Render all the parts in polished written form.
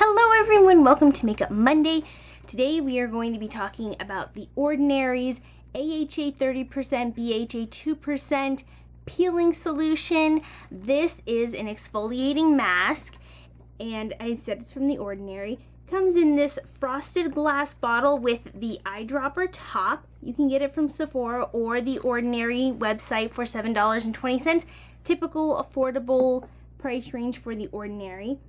Hello everyone, welcome to Makeup Monday. Today we are going to be talking about The Ordinary's AHA 30%, BHA 2% peeling solution. This is an exfoliating mask, and I said it's from The Ordinary. Comes in this frosted glass bottle with the eyedropper top. You can get it from Sephora or The Ordinary website for $7.20. Typical affordable price range for The Ordinary.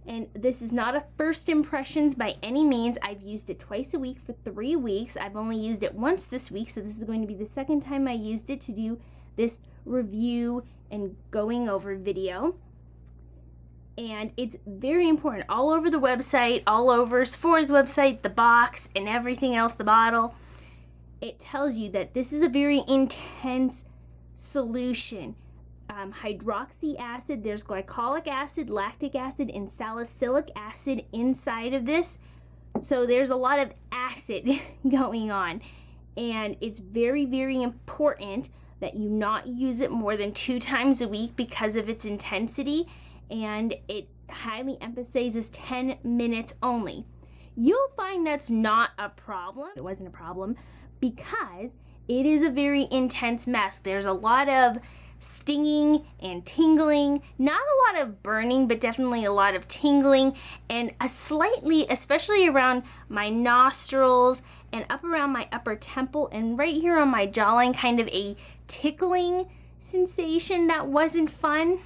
And this is not a first impressions by any means. I've used it twice a week for 3 weeks. I've only used it once this week, so this is going to be the second time I used it to do this review and going over video. And it's very important. All over the website, all over Sephora's website, the box, and everything else, the bottle, it tells you that this is a very intense solution. Hydroxy acid, there's glycolic acid, lactic acid, and salicylic acid inside of this. So there's a lot of acid going on. And it's very, very important that you not use it more than 2 times a week because of its intensity. And it highly emphasizes 10 minutes only. You'll find that's not a problem. It wasn't a problem because it is a very intense mask. There's a lot of stinging and tingling, not a lot of burning, but definitely a lot of tingling, and a slightly, especially around my nostrils and up around my upper temple and right here on my jawline, kind of a tickling sensation that wasn't fun.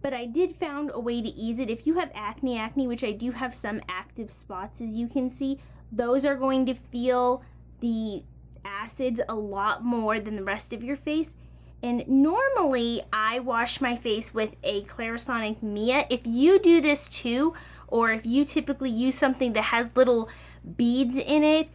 But I did found a way to ease it. If you have acne, which I do have some active spots, as you can see, those are going to feel the acids a lot more than the rest of your face. And normally I wash my face with a Clarisonic Mia. If you do this too, or if you typically use something that has little beads in it,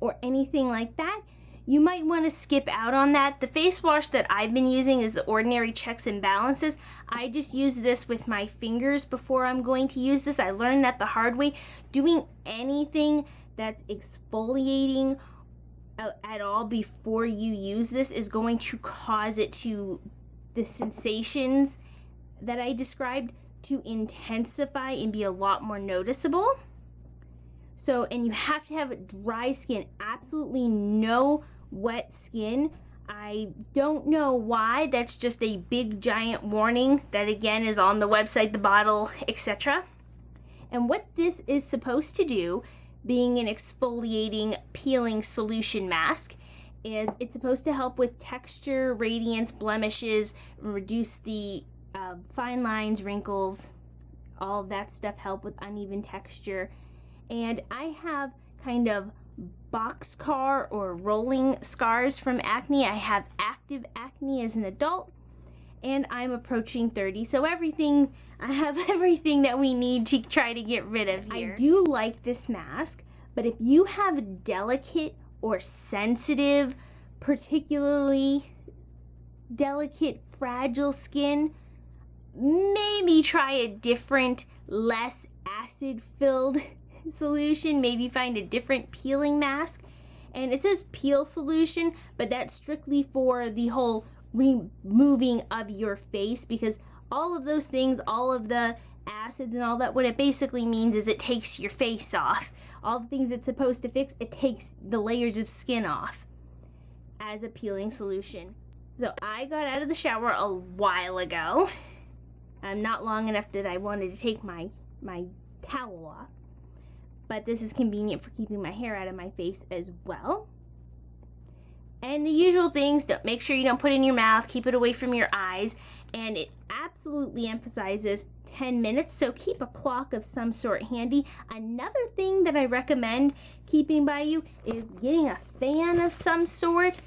or anything like that, you might want to skip out on that. The face wash that I've been using is The Ordinary Checks and Balances. I just use this with my fingers before I'm going to use this. I learned that the hard way. Doing anything that's exfoliating at all before you use this is going to cause it to, the sensations that I described, to intensify and be a lot more noticeable. So, and you have to have dry skin, absolutely no wet skin. I don't know why. That's just a big giant warning that again is on the website, the bottle, etc. And what this is supposed to do, being an exfoliating peeling solution mask, is it's supposed to help with texture, radiance, blemishes, reduce the fine lines, wrinkles, all of that stuff, help with uneven texture. And I have kind of boxcar or rolling scars from acne. I have active acne as an adult, and I'm approaching 30, so I have everything that we need to try to get rid of here. I do like this mask, but if you have delicate or sensitive, particularly delicate, fragile skin, maybe try a different, less acid-filled solution. Maybe find a different peeling mask. And it says peel solution, but that's strictly for the whole removing of your face, because all of those things, all of the acids and all that, what it basically means is it takes your face off. All the things it's supposed to fix, it takes the layers of skin off as a peeling solution. So I got out of the shower a while ago. Not long enough that I wanted to take my towel off. But this is convenient for keeping my hair out of my face as well. And the usual things, make sure you don't put it in your mouth, keep it away from your eyes, and it absolutely emphasizes 10 minutes, so keep a clock of some sort handy. Another thing that I recommend keeping by you is getting a fan of some sort,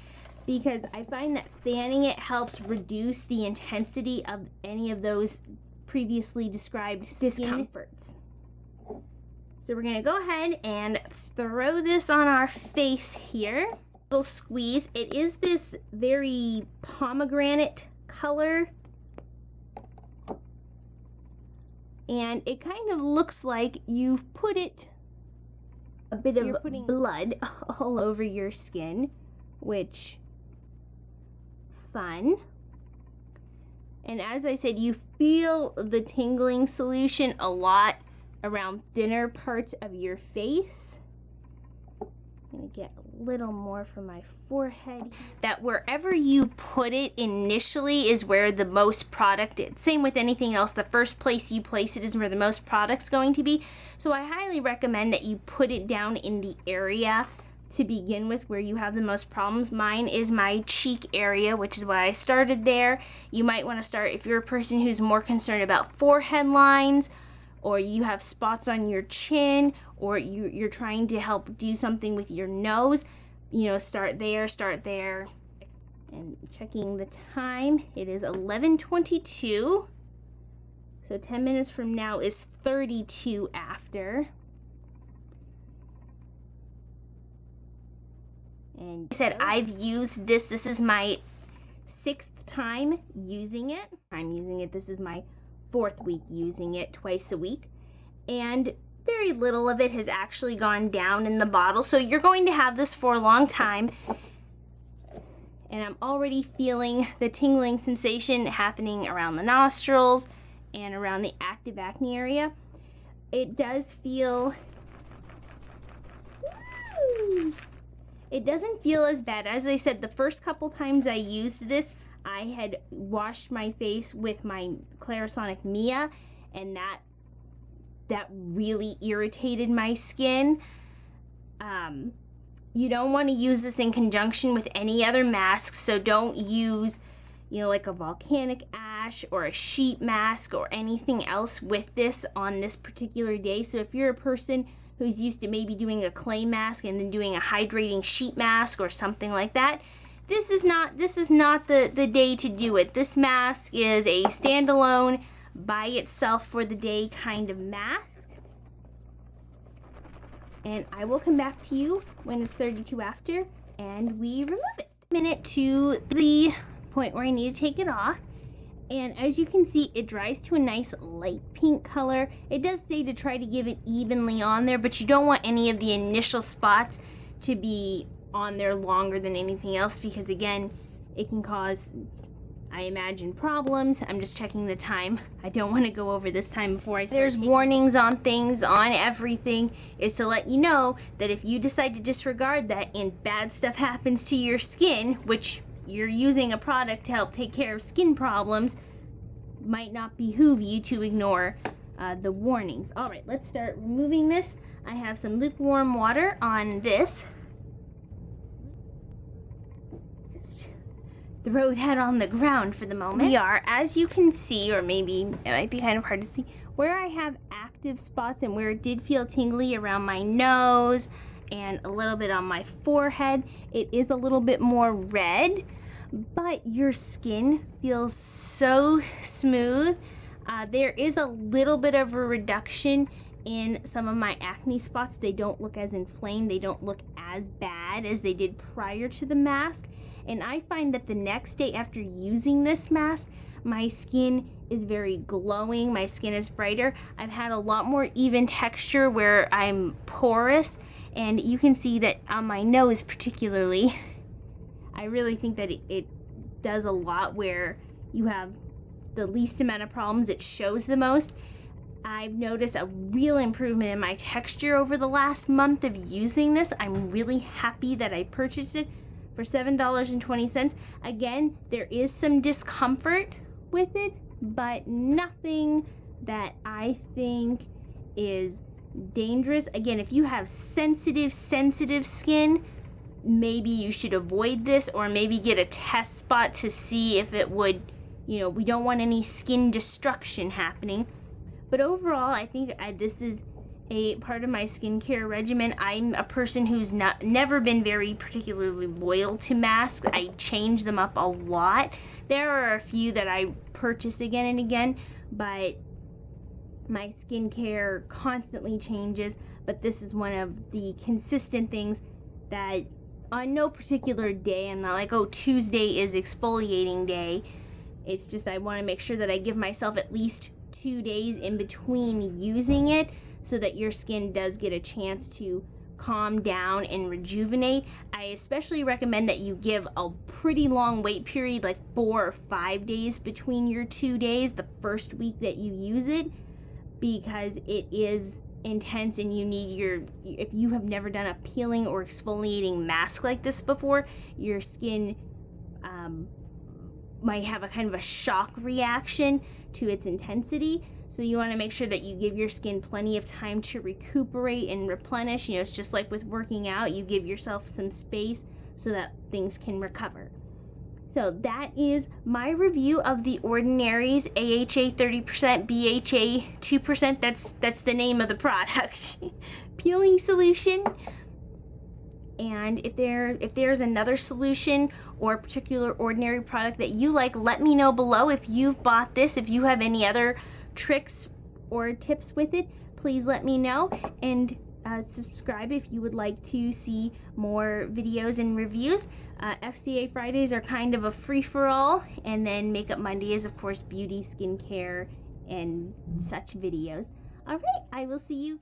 because I find that fanning it helps reduce the intensity of any of those previously described discomforts. So we're gonna go ahead and throw this on our face here. Little squeeze. It is this very pomegranate color, and it kind of looks like you've put a bit of blood all over your skin, which, fun. And as I said, you feel the tingling solution a lot around thinner parts of your face. I'm gonna get a little more from my forehead. That wherever you put it initially is where the most product is. Same with anything else. The first place you place it is where the most product's going to be. So I highly recommend that you put it down in the area to begin with where you have the most problems. Mine is my cheek area, which is why I started there. You might want to start if you're a person who's more concerned about forehead lines, or you have spots on your chin, or you're trying to help do something with your nose, you know, start there. And checking the time, it is 11:22. So 10 minutes from now is 32 after. And I said I've used this. This is my 6th time using it. This is my 4th week using it twice a week. And very little of it has actually gone down in the bottle. So you're going to have this for a long time. And I'm already feeling the tingling sensation happening around the nostrils and around the active acne area. It does feel... It doesn't feel as bad. As I said, the first couple times I used this, I had washed my face with my Clarisonic Mia, and that really irritated my skin. You don't want to use this in conjunction with any other masks, so don't use, you know, like a volcanic ash or a sheet mask or anything else with this on this particular day. So if you're a person who's used to maybe doing a clay mask and then doing a hydrating sheet mask or something like that, this is not the day to do it. This mask is a standalone, by itself for the day kind of mask. And I will come back to you when it's 32 after and we remove it. Minute to the point where I need to take it off. And as you can see, it dries to a nice light pink color. It does say to try to give it evenly on there, but you don't want any of the initial spots to be on there longer than anything else, because again, it can cause, I imagine, problems. I'm just checking the time. I don't want to go over this time before I start. There's warnings on things, on everything. It's to let you know that if you decide to disregard that and bad stuff happens to your skin, which you're using a product to help take care of skin problems, might not behoove you to ignore the warnings. All right, let's start removing this. I have some lukewarm water on this. Just throw that on the ground for the moment. We are, as you can see, or maybe it might be kind of hard to see, where I have active spots and where it did feel tingly around my nose and a little bit on my forehead, it is a little bit more red, but your skin feels so smooth. There is a little bit of a reduction in some of my acne spots. They don't look as inflamed, they don't look as bad as they did prior to the mask. And I find that the next day after using this mask, my skin is very glowing, my skin is brighter. I've had a lot more even texture where I'm porous, and you can see that on my nose particularly, I really think that it does a lot where you have the least amount of problems, it shows the most. I've noticed a real improvement in my texture over the last month of using this. I'm really happy that I purchased it for $7.20. Again, there is some discomfort with it, but nothing that I think is dangerous. Again, if you have sensitive skin, maybe you should avoid this, or maybe get a test spot to see if it would, you know, we don't want any skin destruction happening. But overall, I think this is a part of my skincare regimen. I'm a person who's never been very particularly loyal to masks. I change them up a lot. There are a few that I purchase again and again, but my skincare constantly changes. But this is one of the consistent things that on no particular day, I'm not like, oh, Tuesday is exfoliating day. It's just I want to make sure that I give myself at least 2 days in between using it, so that your skin does get a chance to calm down and rejuvenate. I especially recommend that you give a pretty long wait period, like 4 or 5 days between your 2 days, the first week that you use it, because it is intense and you need if you have never done a peeling or exfoliating mask like this before, your skin might have a kind of a shock reaction to its intensity. So you want to make sure that you give your skin plenty of time to recuperate and replenish. You know, it's just like with working out, you give yourself some space so that things can recover. So that is my review of the Ordinary's AHA 30%, BHA 2%. That's the name of the product. Peeling solution. And if there's another solution or a particular Ordinary product that you like, let me know below. If you've bought this, if you have any other tricks or tips with it, please let me know. And subscribe if you would like to see more videos and reviews. FCA Fridays are kind of a free-for-all, and then Makeup Monday is, of course, beauty, skincare, and such videos. All right, I will see you.